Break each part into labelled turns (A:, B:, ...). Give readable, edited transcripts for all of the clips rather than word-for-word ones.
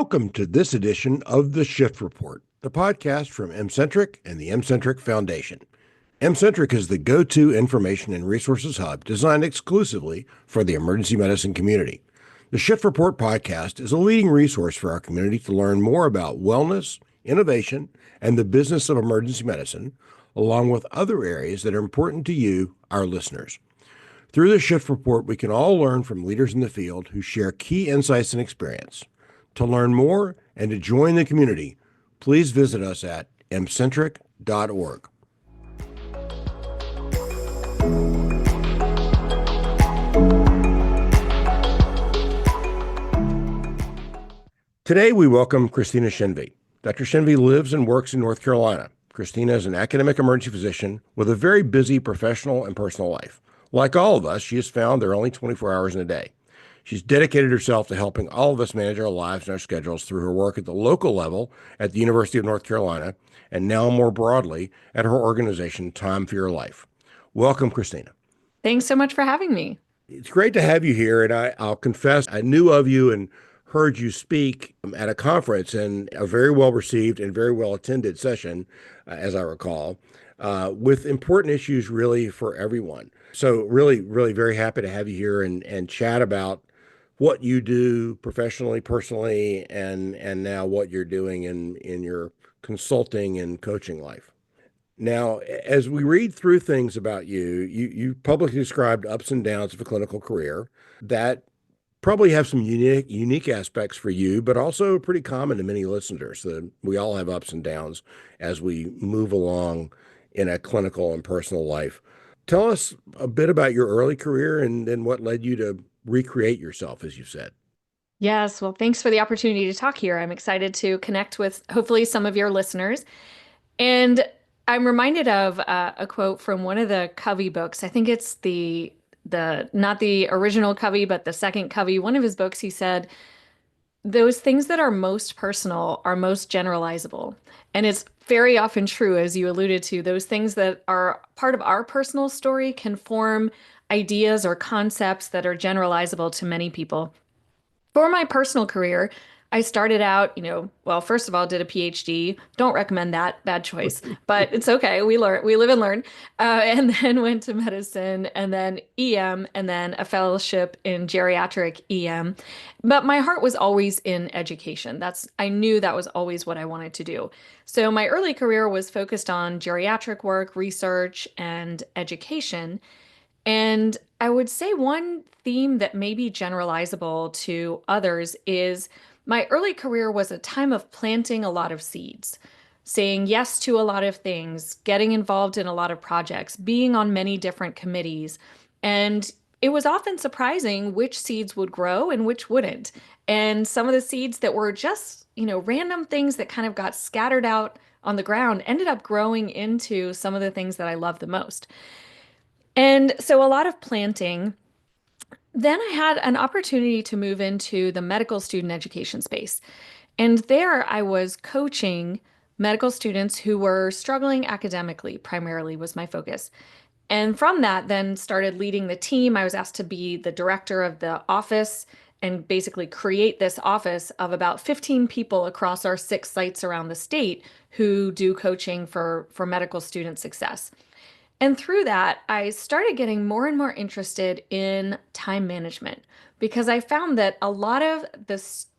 A: Welcome to this edition of The Shift Report, the podcast from MCentric and the MCentric Foundation. MCentric is the go-to information and resources hub designed exclusively for the emergency medicine community. The Shift Report podcast is a leading resource for our community to learn more about wellness, innovation, and the business of emergency medicine, along with other areas that are important to you, our listeners. Through the Shift Report, we can all learn from leaders in the field who share key insights and experience. To learn more and to join the community, please visit us at mcentric.org. Today, we welcome Christina Shenvi. Dr. Shenvi lives and works in North Carolina. Christina is an academic emergency physician with a very busy professional and personal life. Like all of us, she has found there are only 24 hours in a day. She's dedicated herself to helping all of us manage our lives and our schedules through her work at the local level at the University of North Carolina, and now more broadly at her organization, Time for Your Life. Welcome, Christina.
B: Thanks so much for having me.
A: It's great to have you here, and I'll confess I knew of you and heard you speak at a conference, and a very well-received and very well-attended session, as I recall, with important issues really for everyone. So really, really very happy to have you here and chat about what you do professionally, personally, and now what you're doing in your consulting and coaching life. Now, as we read through things about you publicly described ups and downs of a clinical career that probably have some unique aspects for you, but also pretty common to many listeners. We all have ups and downs as we move along in a clinical and personal life. Tell us a bit about your early career and then what led you to recreate yourself, as you said.
B: Yes, well, thanks for the opportunity to talk here. I'm excited to connect with hopefully some of your listeners. And I'm reminded of a quote from one of the Covey books. I think it's the not the original Covey, but the second Covey. One of his books, he said, those things that are most personal are most generalizable. And it's very often true, as you alluded to, those things that are part of our personal story can form ideas or concepts that are generalizable to many people. For my personal career, I started out, well, first of all, did a PhD. Don't recommend that, bad choice, but it's okay. We live and learn. And then went to medicine and then EM and then a fellowship in geriatric EM. But my heart was always in education. I knew that was always what I wanted to do. So my early career was focused on geriatric work, research, and education. And I would say one theme that may be generalizable to others is my early career was a time of planting a lot of seeds, saying yes to a lot of things, getting involved in a lot of projects, being on many different committees. And it was often surprising which seeds would grow and which wouldn't. And some of the seeds that were just, random things that kind of got scattered out on the ground ended up growing into some of the things that I love the most. And so a lot of planting. Then I had an opportunity to move into the medical student education space. And there I was coaching medical students who were struggling academically, primarily was my focus. And from that, then started leading the team. I was asked to be the director of the office and basically create this office of about 15 people across our 6 sites around the state who do coaching for medical student success. And through that, I started getting more and more interested in time management because I found that a lot of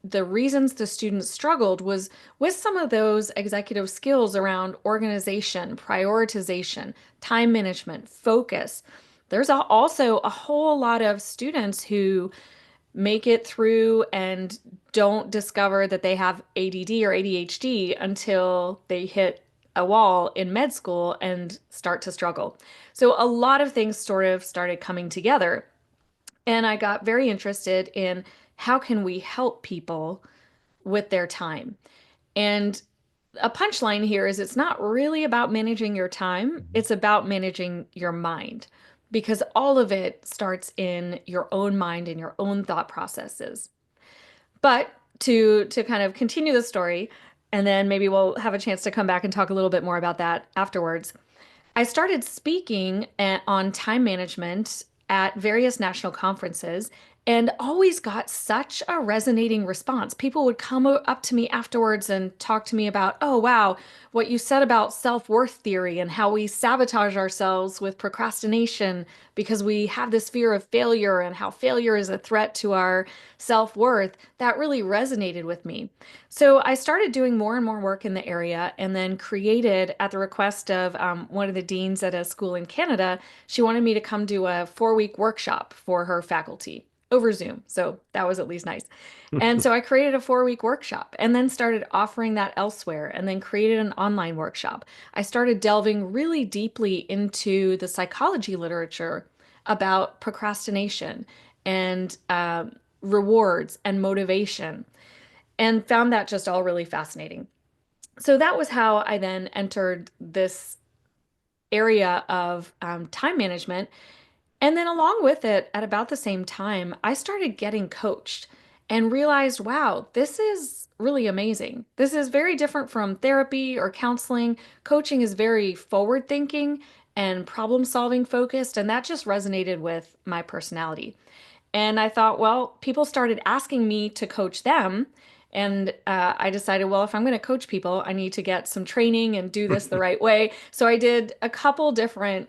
B: the reasons the students struggled was with some of those executive skills around organization, prioritization, time management, focus. There's also a whole lot of students who make it through and don't discover that they have ADD or ADHD until they hit a wall in med school and start to struggle. So a lot of things sort of started coming together. And I got very interested in how can we help people with their time. And a punchline here is it's not really about managing your time. It's about managing your mind because all of it starts in your own mind and your own thought processes. But to kind of continue the story, and then maybe we'll have a chance to come back and talk a little bit more about that afterwards. I started speaking on time management at various national conferences, and always got such a resonating response. People would come up to me afterwards and talk to me about, oh, wow, what you said about self-worth theory and how we sabotage ourselves with procrastination because we have this fear of failure and how failure is a threat to our self-worth. That really resonated with me. So I started doing more and more work in the area and then created, at the request of one of the deans at a school in Canada, she wanted me to come do a 4-week workshop for her faculty over Zoom. So that was at least nice. And so I created a 4-week workshop and then started offering that elsewhere and then created an online workshop. I started delving really deeply into the psychology literature about procrastination and rewards and motivation and found that just all really fascinating. So that was how I then entered this area of time management. And then along with it, at about the same time, I started getting coached and realized, wow, this is really amazing. This is very different from therapy or counseling. Coaching is very forward thinking and problem solving focused, and that just resonated with my personality. And I thought, well, people started asking me to coach them. And I decided, well, if I'm going to coach people, I need to get some training and do this the right way. So I did a couple different,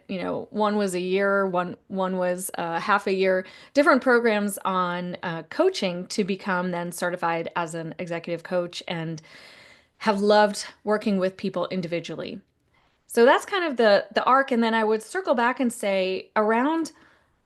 B: one was a year, one was half a year, different programs on coaching to become then certified as an executive coach and have loved working with people individually. So that's kind of the arc. And then I would circle back and say around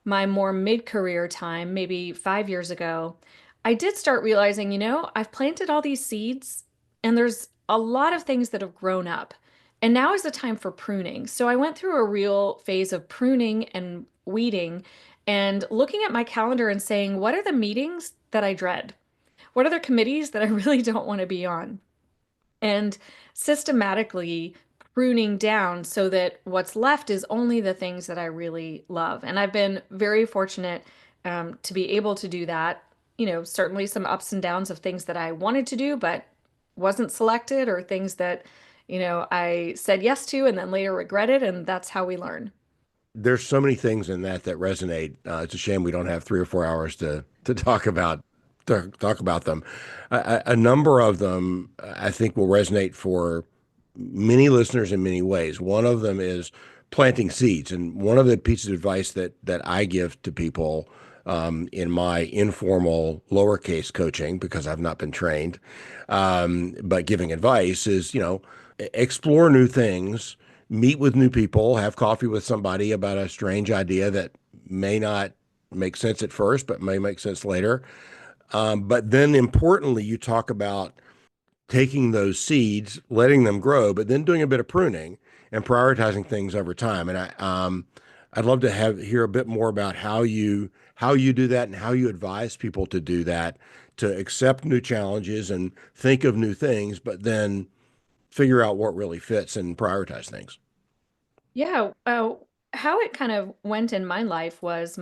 B: my more mid-career time, maybe 5 years ago, I did start realizing, I've planted all these seeds and there's a lot of things that have grown up. And now is the time for pruning. So I went through a real phase of pruning and weeding and looking at my calendar and saying, what are the meetings that I dread? What are the committees that I really don't want to be on? And systematically pruning down so that what's left is only the things that I really love. And I've been very fortunate to be able to do that. Certainly some ups and downs of things that I wanted to do, but wasn't selected, or things that, I said yes to and then later regretted. And that's how we learn.
A: There's so many things in that resonate. It's a shame we don't have 3 or 4 hours to talk about them. A number of them, I think, will resonate for many listeners in many ways. One of them is planting seeds, and one of the pieces of advice that I give to people in my informal lowercase coaching, because I've not been trained, but giving advice is, explore new things, meet with new people, have coffee with somebody about a strange idea that may not make sense at first, but may make sense later. But then importantly, you talk about taking those seeds, letting them grow, but then doing a bit of pruning and prioritizing things over time. And I'd love to hear a bit more about how you do that and how you advise people to do that, to accept new challenges and think of new things, but then figure out what really fits and prioritize things.
B: Yeah. How it kind of went in my life was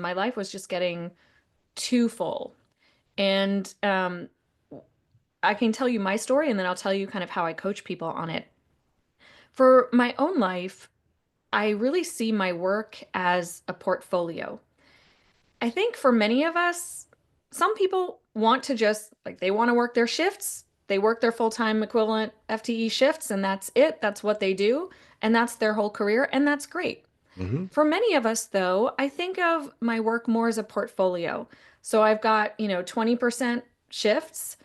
B: just getting too full. And I can tell you my story and then I'll tell you kind of how I coach people on it. For my own life, I really see my work as a portfolio. I think for many of us, some people want to just like they want to work their shifts. They work their full-time equivalent FTE shifts and that's it. That's what they do. And that's their whole career. And that's great.
A: Hmm.
B: For many of us, though, I think of my work more as a portfolio. So I've got, 20% shifts,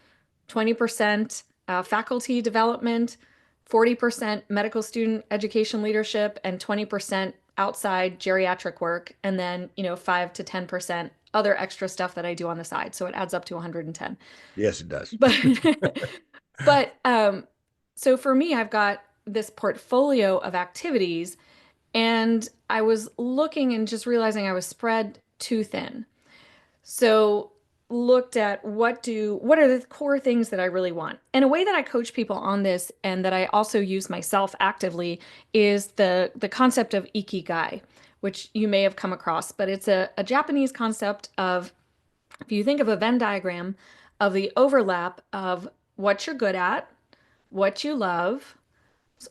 B: 20% faculty development, 40% medical student education leadership, and 20% outside geriatric work, and then, 5 to 10% other extra stuff that I do on the side. So it adds up to 110.
A: Yes, it does.
B: But but so for me, I've got this portfolio of activities, and I was looking and just realizing I was spread too thin. So looked at what are the core things that I really want. And a way that I coach people on this and that I also use myself actively is the concept of ikigai, which you may have come across, but it's a Japanese concept of, if you think of a Venn diagram of the overlap of what you're good at, what you love,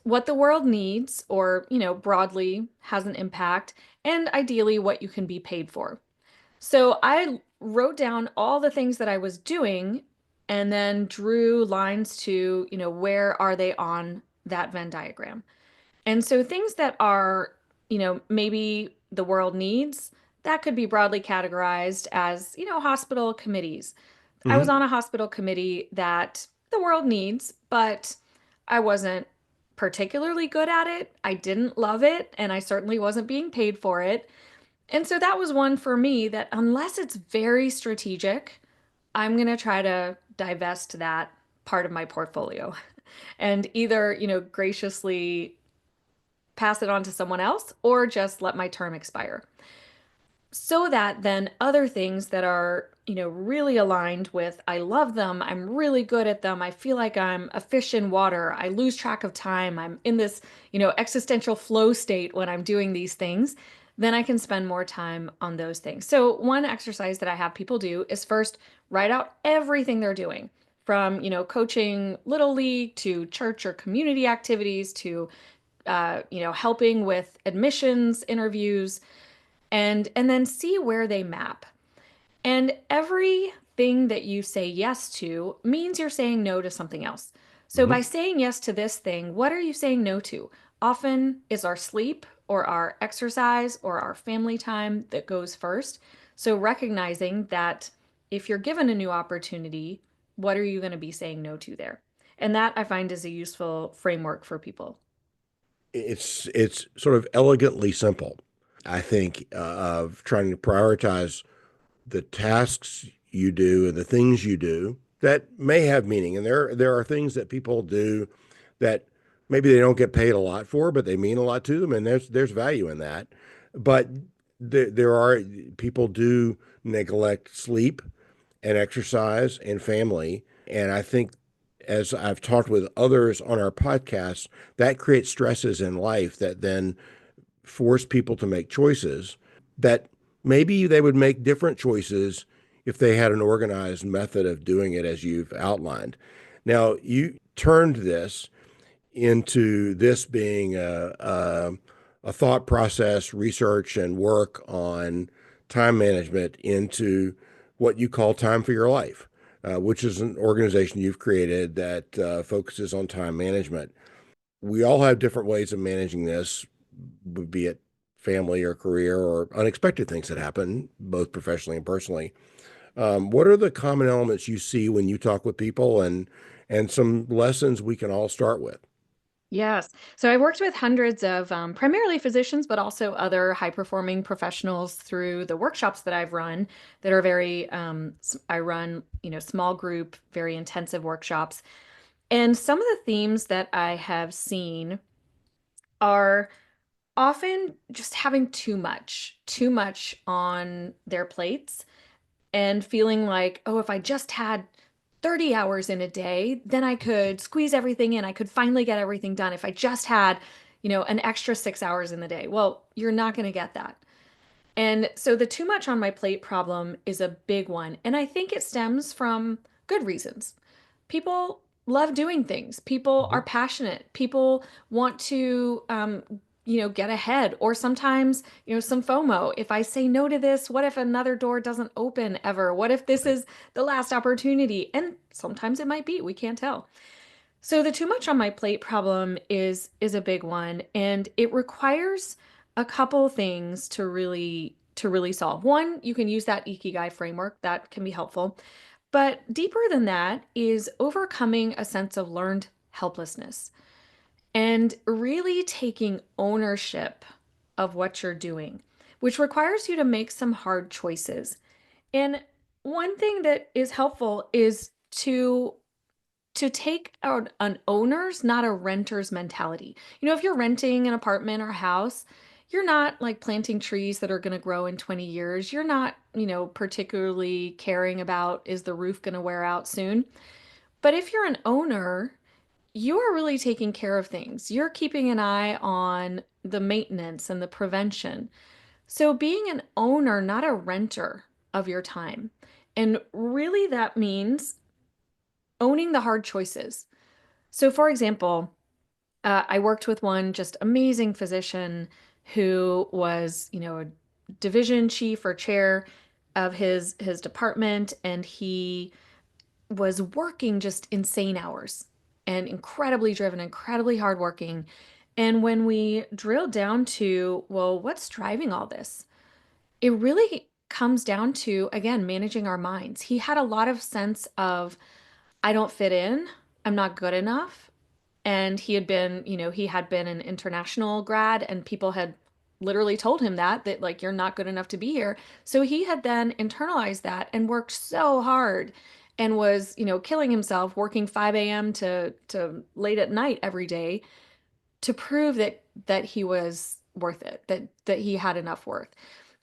B: what the world needs or, broadly has an impact, and ideally what you can be paid for. So I wrote down all the things that I was doing and then drew lines to, where are they on that Venn diagram. And so things that are, maybe the world needs, that could be broadly categorized as, hospital committees. I was
A: Hmm.
B: on a hospital committee that the world needs, but I wasn't particularly good at it. I didn't love it, and I certainly wasn't being paid for it. And so that was one for me that unless it's very strategic, I'm going to try to divest that part of my portfolio and either, graciously pass it on to someone else or just let my term expire. So that then other things that are, really aligned with, I love them, I'm really good at them, I feel like I'm a fish in water, I lose track of time, I'm in this, existential flow state when I'm doing these things, then I can spend more time on those things. So one exercise that I have people do is first write out everything they're doing from, coaching little league to church or community activities to helping with admissions interviews, and then see where they map. And everything that you say yes to means you're saying no to something else. So by
A: Hmm.
B: saying yes to this thing, what are you saying no to? Often is our sleep or our exercise or our family time that goes first. So recognizing that if you're given a new opportunity, what are you going to be saying no to there? And that I find is a useful framework for people.
A: It's sort of elegantly simple. I think of trying to prioritize the tasks you do and the things you do that may have meaning. And there are things that people do that maybe they don't get paid a lot for, but they mean a lot to them, and there's value in that. But there are people do neglect sleep and exercise and family, and I think as I've talked with others on our podcast, that creates stresses in life that then force people to make choices that maybe they would make different choices if they had an organized method of doing it as you've outlined. Now, you turned this into this being a thought process, research, and work on time management into what you call Time for Your Life, which is an organization you've created that focuses on time management. We all have different ways of managing this, be it family or career or unexpected things that happen, both professionally and personally. What are the common elements you see when you talk with people, and some lessons we can all start with?
B: Yes. So I worked with hundreds of primarily physicians, but also other high performing professionals through the workshops that I've run that are very, I run, small group, very intensive workshops. And some of the themes that I have seen are often just having too much on their plates and feeling like, oh, if I just had 30 hours in a day, then I could squeeze everything in. I could finally get everything done if I just had, an extra 6 hours in the day. Well, you're not going to get that. And so the too much on my plate problem is a big one. And I think it stems from good reasons. People love doing things. People are
A: Mhm.
B: passionate. People want to, get ahead. Or sometimes, some FOMO. If I say no to this, what if another door doesn't open ever? What if this
A: Right.
B: is the last opportunity? And sometimes it might be. We can't tell. So the too much on my plate problem is a big one, and it requires a couple things to really solve. One, you can use that Ikigai framework. That can be helpful. But deeper than that is overcoming a sense of learned helplessness and really taking ownership of what you're doing, which requires you to make some hard choices. And one thing that is helpful is to take an owner's, not a renter's mentality. If you're renting an apartment or a house, you're not like planting trees that are going to grow in 20 years. You're not, particularly caring about is the roof going to wear out soon. But if you're an owner, you are really taking care of things. You're keeping an eye on the maintenance and the prevention. So being an owner, not a renter of your time. And really that means owning the hard choices. So, for example, I worked with one just amazing physician who was, a division chief or chair. of his department, and he was working just insane hours and incredibly driven, incredibly hardworking. And when we drill down to, well, what's driving all this? It really comes down to, again, managing our minds. He had a lot of sense of, I don't fit in, I'm not good enough. And he had been, he had been an international grad, and people had literally told him that like, you're not good enough to be here. So he had then internalized that and worked so hard and was, killing himself, working 5 a.m. to late at night every day to prove that he was worth it, that he had enough worth.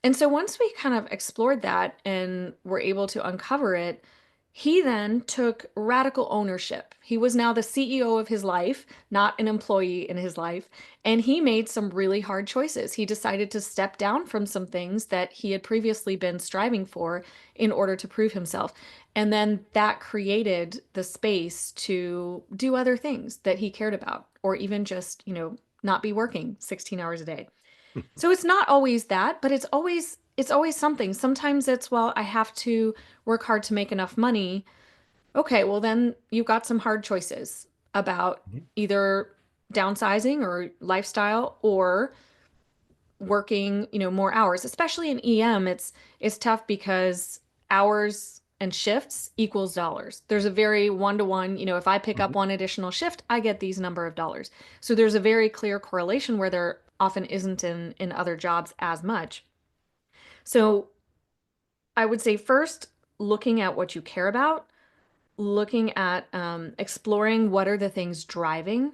B: And so once we kind of explored that and were able to uncover it, he then took radical ownership. He was now the CEO of his life, not an employee in his life, and he made some really hard choices. He decided to step down from some things that he had previously been striving for in order to prove himself. And then that created the space to do other things that he cared about, or even just, not be working 16 hours a day. So it's not always that, but it's always something. Sometimes it's, well, I have to work hard to make enough money. Okay, well then you've got some hard choices about
A: Mhm.
B: either downsizing or lifestyle or working, more hours. Especially in EM, it's tough because hours and shifts equals dollars. There's a very one-to-one, if I pick up
A: Mhm.
B: one additional shift, I get these number of dollars. So there's a very clear correlation where there often isn't in other jobs as much. So I would say first, looking at what you care about, looking at exploring what are the things driving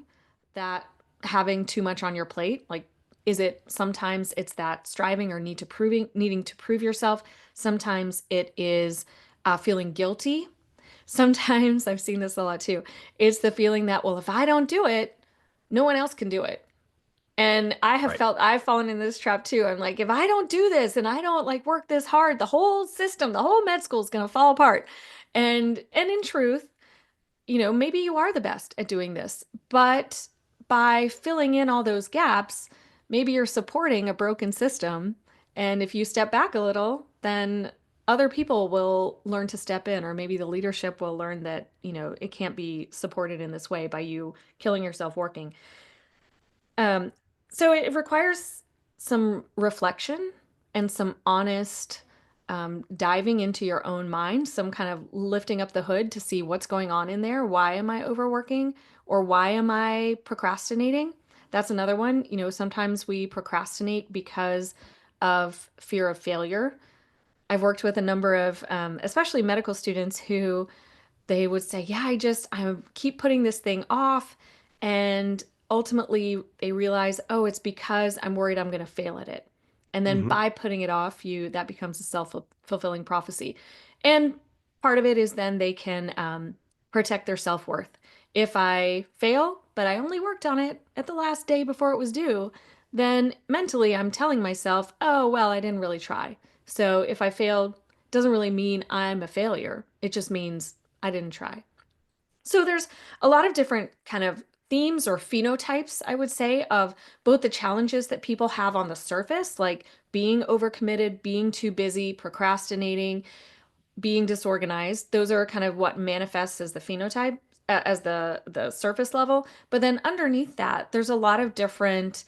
B: that having too much on your plate. Like, is it sometimes it's that striving or needing to prove yourself? Sometimes it is feeling guilty. Sometimes I've seen this a lot too. It's the feeling that, well, if I don't do it, no one else can do it. And
A: Right.
B: I've fallen in this trap too. I'm like, if I don't do this and I don't like work this hard, the whole system, the whole med school is going to fall apart. And in truth, maybe you are the best at doing this, but by filling in all those gaps, maybe you're supporting a broken system. And if you step back a little, then other people will learn to step in, or maybe the leadership will learn that, it can't be supported in this way by you killing yourself working. Um, so it requires some reflection and some honest diving into your own mind, some kind of lifting up the hood to see what's going on in there. Why am I overworking? Or why am I procrastinating? That's another one. Sometimes we procrastinate because of fear of failure. I've worked with a number of, especially medical students who they would say, yeah, I keep putting this thing off. And ultimately they realize, oh, it's because I'm worried I'm going to fail at it. And then
A: Mhm.
B: by putting it off, that becomes a self-fulfilling prophecy. And part of it is then they can protect their self-worth. If I fail, but I only worked on it at the last day before it was due, then mentally I'm telling myself, oh, well, I didn't really try. So if I failed, doesn't really mean I'm a failure. It just means I didn't try. So there's a lot of different kind of themes or phenotypes, I would say, of both the challenges that people have on the surface, like being overcommitted, being too busy, procrastinating, being disorganized. Those are kind of what manifests as the phenotype, as the surface level. But then underneath that, there's a lot of different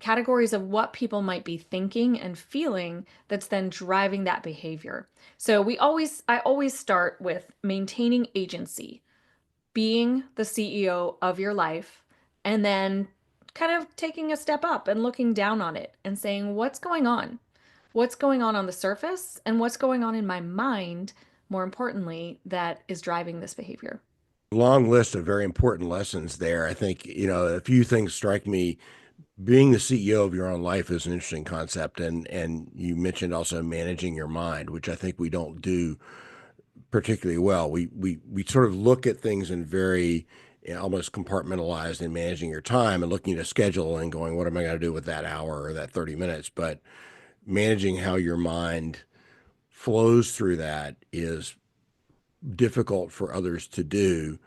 B: categories of what people might be thinking and feeling that's then driving that behavior. So I always start with maintaining agency, being the CEO of your life, and then kind of taking a step up and looking down on it and saying, what's going on? What's going on the surface, and what's going on in my mind, more importantly, that is driving this behavior?
A: Long list of very important lessons there. I think, a few things strike me. Being the CEO of your own life is an interesting concept. And you mentioned also managing your mind, which I think we don't do particularly well. We sort of look at things in very almost compartmentalized in managing your time and looking at a schedule and going, what am I going to do with that hour or that 30 minutes? But managing how your mind flows through that is difficult for others to do.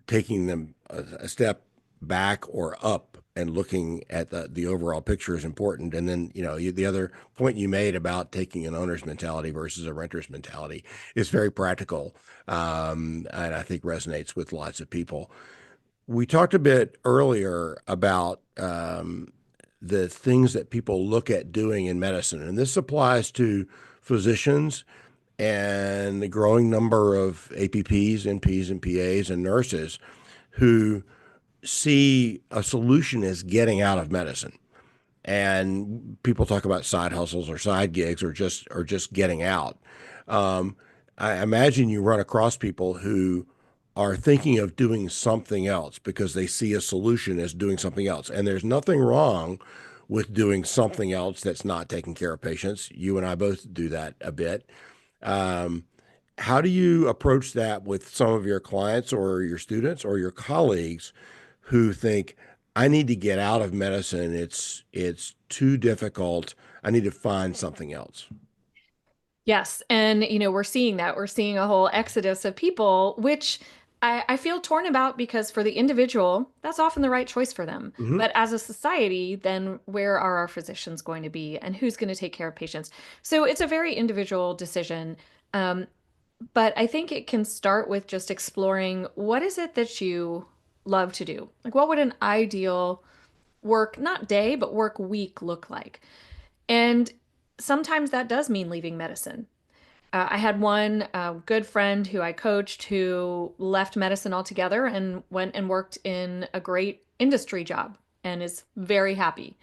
A: Taking them a step back or up and looking at the overall picture is important. And then, the other point you made about taking an owner's mentality versus a renter's mentality is very practical, and I think resonates with lots of people. We talked a bit earlier about the things that people look at doing in medicine, and this applies to physicians and the growing number of APPs, NPs, and PAs and nurses who see a solution as getting out of medicine. And people talk about side hustles or side gigs or just getting out. Um, I imagine you run across people who are thinking of doing something else because they see a solution as doing something else. And there's nothing wrong with doing something else that's not taking care of patients. You and I both do that a bit. Um, how do you approach that with some of your clients or your students or your colleagues who think, I need to get out of medicine. It's too difficult. I need to find something else.
B: Yes. And, we're seeing that. We're seeing a whole exodus of people, which I feel torn about because for the individual, that's often the right choice for them.
A: Hmm.
B: But as a society, then where are our physicians going to be and who's going to take care of patients? So it's a very individual decision. Um, but I think it can start with just exploring what is it that you love to do? Like, what would an ideal work, not day, but work week look like? And sometimes that does mean leaving medicine. I had one good friend who I coached who left medicine altogether and went and worked in a great industry job and is very happy.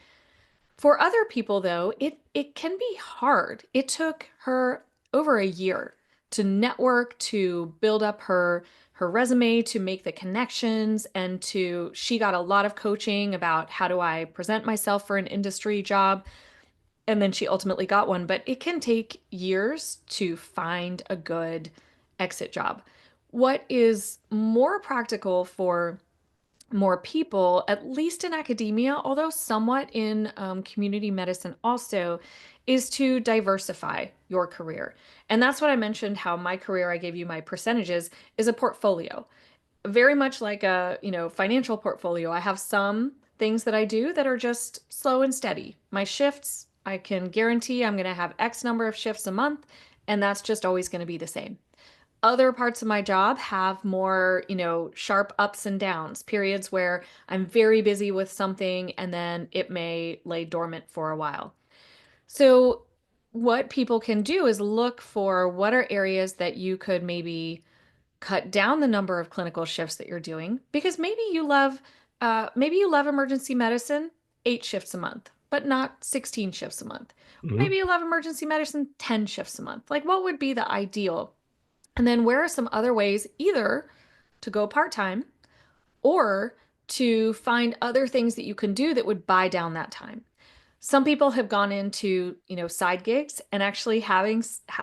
B: For other people, though, it can be hard. It took her over a year to network, to build up her resume, to make the connections, and she got a lot of coaching about how do I present myself for an industry job. And then she ultimately got one, but it can take years to find a good exit job. What is more practical for more people, at least in academia, although somewhat in community medicine also, is to diversify your career. And that's what I mentioned how my career, I gave you my percentages, is a portfolio. Very much like a, financial portfolio. I have some things that I do that are just slow and steady. My shifts, I can guarantee I'm going to have X number of shifts a month, and that's just always going to be the same. Other parts of my job have more, sharp ups and downs, periods where I'm very busy with something and then it may lay dormant for a while. So, what people can do is look for what are areas that you could maybe cut down the number of clinical shifts that you're doing because maybe you love emergency medicine 8 shifts a month but not 16 shifts a month.
A: Hmm.
B: Maybe you love emergency medicine 10 shifts a month. Like, what would be the ideal? And then where are some other ways either to go part-time or to find other things that you can do that would buy down that time? Some people have gone into, side gigs and actually I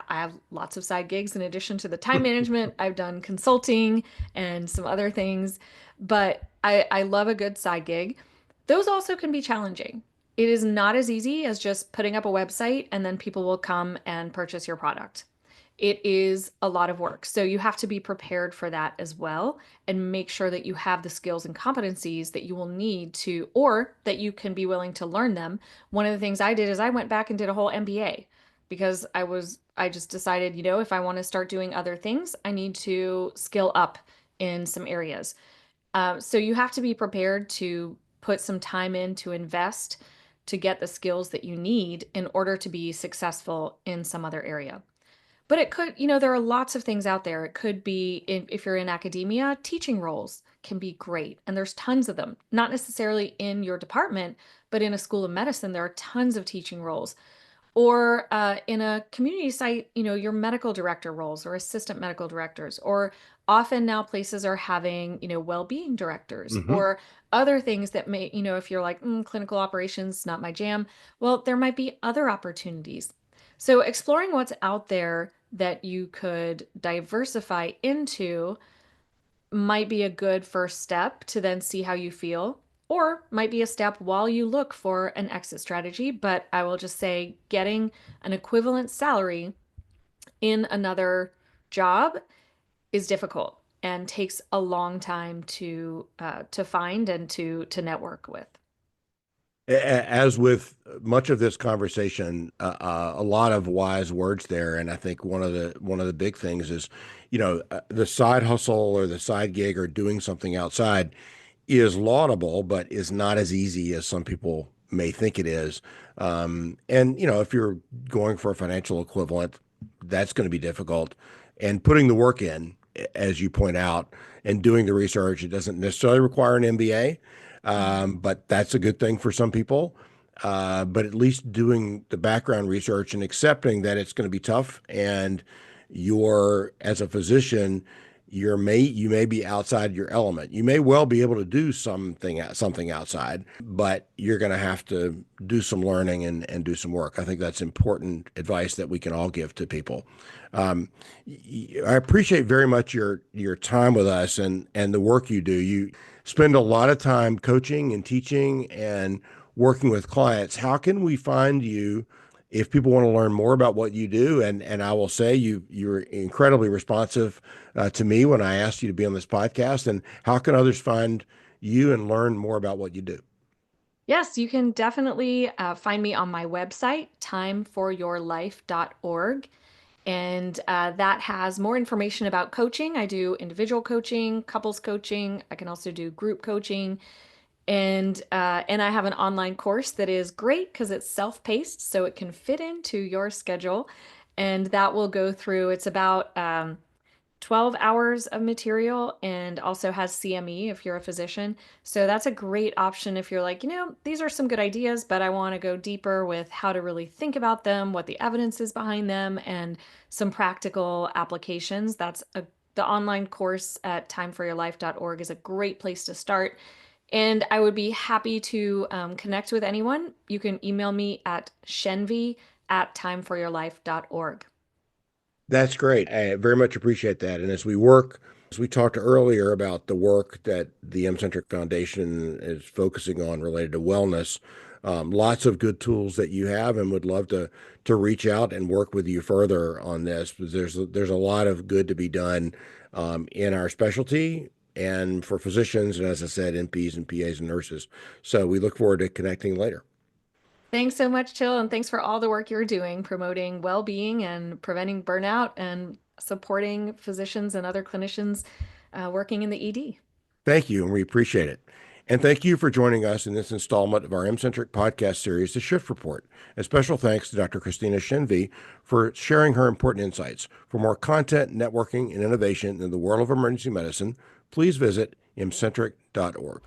B: have lots of side gigs in addition to the time management. I've done consulting and some other things, but I love a good side gig. Those also can be challenging. It is not as easy as just putting up a website and then people will come and purchase your product. It is a lot of work. So you have to be prepared for that as well and make sure that you have the skills and competencies that you will need to, or that you can be willing to learn them. One of the things I did is I went back and did a whole MBA because I just decided, if I want to start doing other things, I need to skill up in some areas. So you have to be prepared to put some time in to invest to get the skills that you need in order to be successful in some other area. But it could, there are lots of things out there. It could be, if you're in academia, teaching roles can be great. And there's tons of them, not necessarily in your department, but in a school of medicine, there are tons of teaching roles. Or in a community site, your medical director roles or assistant medical directors. Or often now places are having, well-being directors
A: Hmm.
B: or other things that may, if you're like, clinical operations, not my jam, well, there might be other opportunities. So exploring what's out there that you could diversify into might be a good first step to then see how you feel, or might be a step while you look for an exit strategy. But I will just say getting an equivalent salary in another job is difficult and takes a long time to find and to network with.
A: As with much of this conversation, a lot of wise words there, and I think one of the big things is, the side hustle or the side gig or doing something outside is laudable, but is not as easy as some people may think it is. And if you're going for a financial equivalent, that's going to be difficult. And putting the work in, as you point out, and doing the research, it doesn't necessarily require an MBA, but that's a good thing for some people. But at least doing the background research and accepting that it's going to be tough, and as a physician, you may be outside your element. You may well be able to do something outside, but you're going to have to do some learning and do some work. I think that's important advice that we can all give to people. Um, I appreciate very much your time with us and the work you do. You spend a lot of time coaching and teaching and working with clients. How can we find you if people want to learn more about what you do? And I will say you're incredibly responsive to me when I asked you to be on this podcast. And how can others find you and learn more about what you do?
B: Yes, you can definitely find me on my website, timeforyourlife.org. And that has more information about coaching. I do individual coaching, couples coaching. I can also do group coaching. And I have an online course that is great because it's self-paced, so it can fit into your schedule. And that will go through, it's about 12 hours of material and also has CME if you're a physician. So that's a great option if you're like, these are some good ideas, but I want to go deeper with how to really think about them, what the evidence is behind them, and some practical applications. The online course at timeforyourlife.org is a great place to start. And I would be happy to connect with anyone. You can email me at shenvi@timeforyourlife.org.
A: That's great. I very much appreciate that. And as we talked earlier about the work that the M-Centric Foundation is focusing on related to wellness, lots of good tools that you have, and would love to reach out and work with you further on this, because there's a lot of good to be done in our specialty and for physicians, and as I said, NPs and PAs and nurses. So we look forward to connecting later.
B: Thanks so much, Jill, and thanks for all the work you're doing promoting well-being and preventing burnout and supporting physicians and other clinicians working in the ED.
A: Thank you, and we appreciate it. And thank you for joining us in this installment of our M-Centric podcast series, The Shift Report. And special thanks to Dr. Christina Shenvi for sharing her important insights. For more content, networking, and innovation in the world of emergency medicine, please visit mcentric.org.